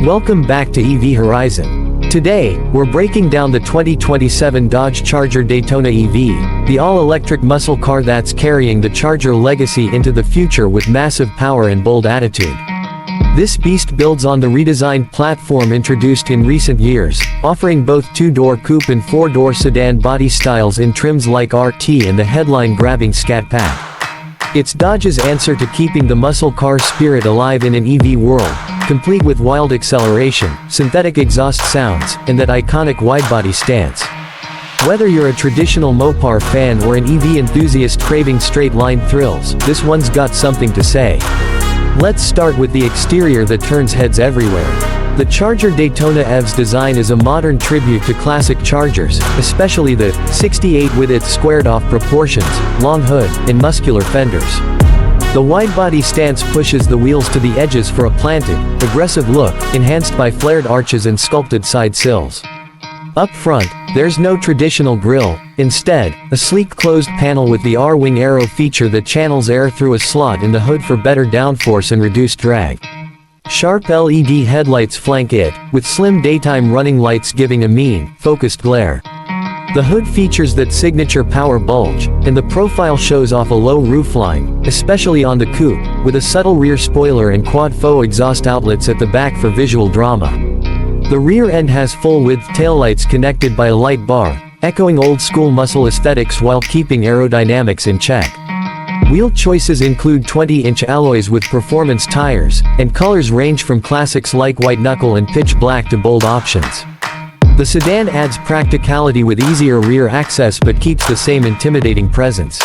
Welcome back to EV Horizon. Today, we're breaking down the 2027 Dodge Charger Daytona EV, the all-electric muscle car that's carrying the Charger legacy into the future with massive power and bold attitude. This beast builds on the redesigned platform introduced in recent years, offering both two-door coupe and four-door sedan body styles in trims like RT and the headline-grabbing Scat Pack. It's Dodge's answer to keeping the muscle car spirit alive in an EV world, complete with wild acceleration, synthetic exhaust sounds, and that iconic wide-body stance. Whether you're a traditional Mopar fan or an EV enthusiast craving straight-line thrills, this one's got something to say. Let's start with the exterior that turns heads everywhere. The Charger Daytona EV's design is a modern tribute to classic Chargers, especially the 68 with its squared-off proportions, long hood, and muscular fenders. The wide-body stance pushes the wheels to the edges for a planted, aggressive look, enhanced by flared arches and sculpted side sills. Up front, there's no traditional grille, instead, a sleek closed panel with the R-wing aero feature that channels air through a slot in the hood for better downforce and reduced drag. Sharp LED headlights flank it, with slim daytime running lights giving a mean, focused glare. The hood features that signature power bulge, and the profile shows off a low roofline, especially on the coupe, with a subtle rear spoiler and quad faux exhaust outlets at the back for visual drama. The rear end has full-width taillights connected by a light bar, echoing old-school muscle aesthetics while keeping aerodynamics in check. Wheel choices include 20-inch alloys with performance tires, and colors range from classics like white knuckle and pitch black to bold options. The sedan adds practicality with easier rear access but keeps the same intimidating presence.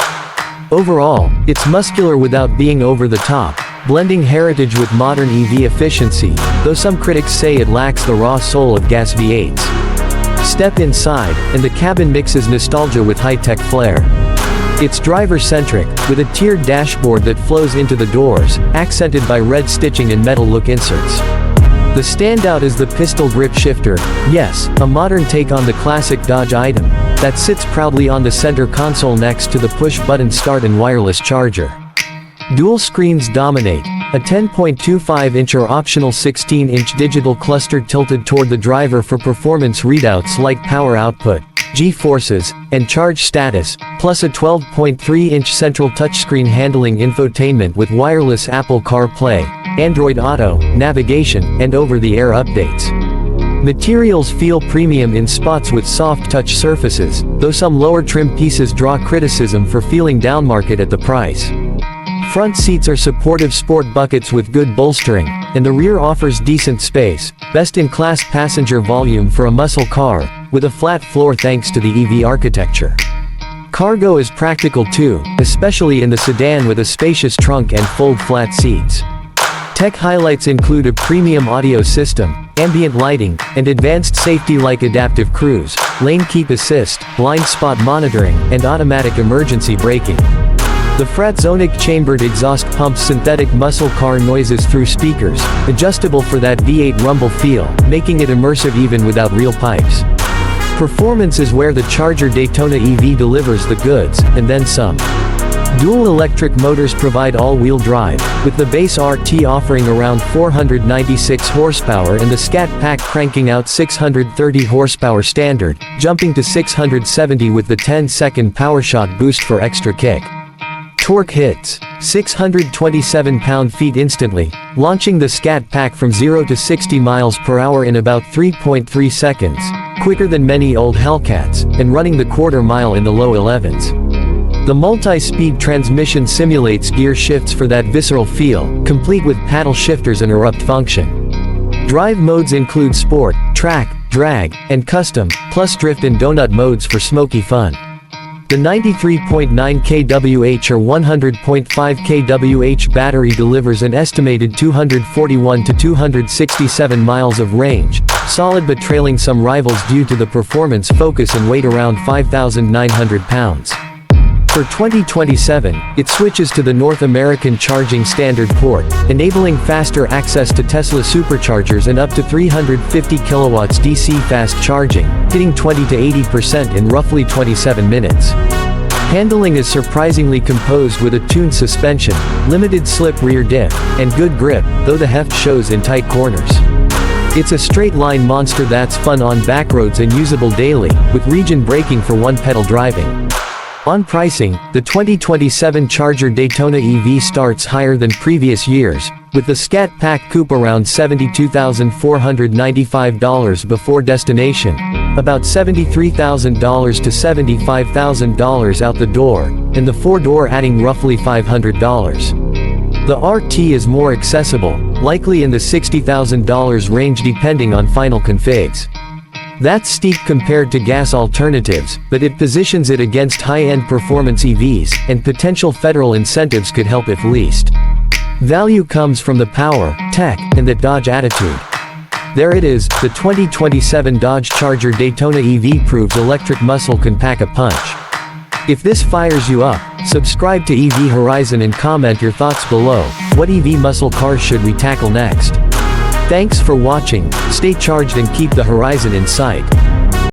Overall, it's muscular without being over the top, blending heritage with modern EV efficiency, though some critics say it lacks the raw soul of gas V8s. Step inside, and the cabin mixes nostalgia with high-tech flair. It's driver-centric, with a tiered dashboard that flows into the doors, accented by red stitching and metal look inserts. The standout is the pistol grip shifter, yes, a modern take on the classic Dodge item, that sits proudly on the center console next to the push-button start and wireless charger. Dual screens dominate, a 10.25-inch or optional 16-inch digital cluster tilted toward the driver for performance readouts like power output, G-forces, and charge status, plus a 12.3-inch central touchscreen handling infotainment with wireless Apple CarPlay, Android Auto, navigation, and over-the-air updates. Materials feel premium in spots with soft touch surfaces, though some lower trim pieces draw criticism for feeling downmarket at the price. Front seats are supportive sport buckets with good bolstering, and the rear offers decent space, best-in-class passenger volume for a muscle car, with a flat floor thanks to the EV architecture. Cargo is practical too, especially in the sedan with a spacious trunk and fold-flat seats. Tech highlights include a premium audio system, ambient lighting, and advanced safety like adaptive cruise, lane keep assist, blind spot monitoring, and automatic emergency braking. The Fratzonic Chambered Exhaust pumps synthetic muscle car noises through speakers, adjustable for that V8 rumble feel, making it immersive even without real pipes. Performance is where the Charger Daytona EV delivers the goods, and then some. Dual electric motors provide all-wheel drive, with the base RT offering around 496 horsepower and the Scat Pack cranking out 630 horsepower standard, jumping to 670 with the 10-second PowerShot boost for extra kick. Torque hits 627 pound-feet instantly, launching the Scat Pack from 0 to 60 miles per hour in about 3.3 seconds, quicker than many old Hellcats, and running the quarter mile in the low 11s. The multi-speed transmission simulates gear shifts for that visceral feel, complete with paddle shifters and erupt function. Drive modes include Sport, Track, Drag, and Custom, plus Drift and Donut modes for smoky fun. The 93.9 kWh or 100.5 kWh battery delivers an estimated 241 to 267 miles of range, solid but trailing some rivals due to the performance focus and weight around 5,900 pounds. For 2027, it switches to the North American Charging Standard port, enabling faster access to Tesla superchargers and up to 350 kilowatts DC fast charging, hitting 20 to 80% in roughly 27 minutes. Handling is surprisingly composed with a tuned suspension, limited slip rear diff, and good grip, though the heft shows in tight corners. It's a straight-line monster that's fun on backroads and usable daily, with region braking for one-pedal driving. On pricing, the 2027 Charger Daytona EV starts higher than previous years, with the Scat Pack Coupe around $72,495 before destination, about $73,000 to $75,000 out the door, and the four-door adding roughly $500. The RT is more accessible, likely in the $60,000 range depending on final configs. That's steep compared to gas alternatives, but it positions it against high-end performance EVs, and potential federal incentives could help if leased. Value comes from the power, tech, and that Dodge attitude. There it is, the 2027 Dodge Charger Daytona EV proves electric muscle can pack a punch. If this fires you up, subscribe to EV Horizon and comment your thoughts below. What EV muscle cars should we tackle next? Thanks for watching, stay charged and keep the horizon in sight.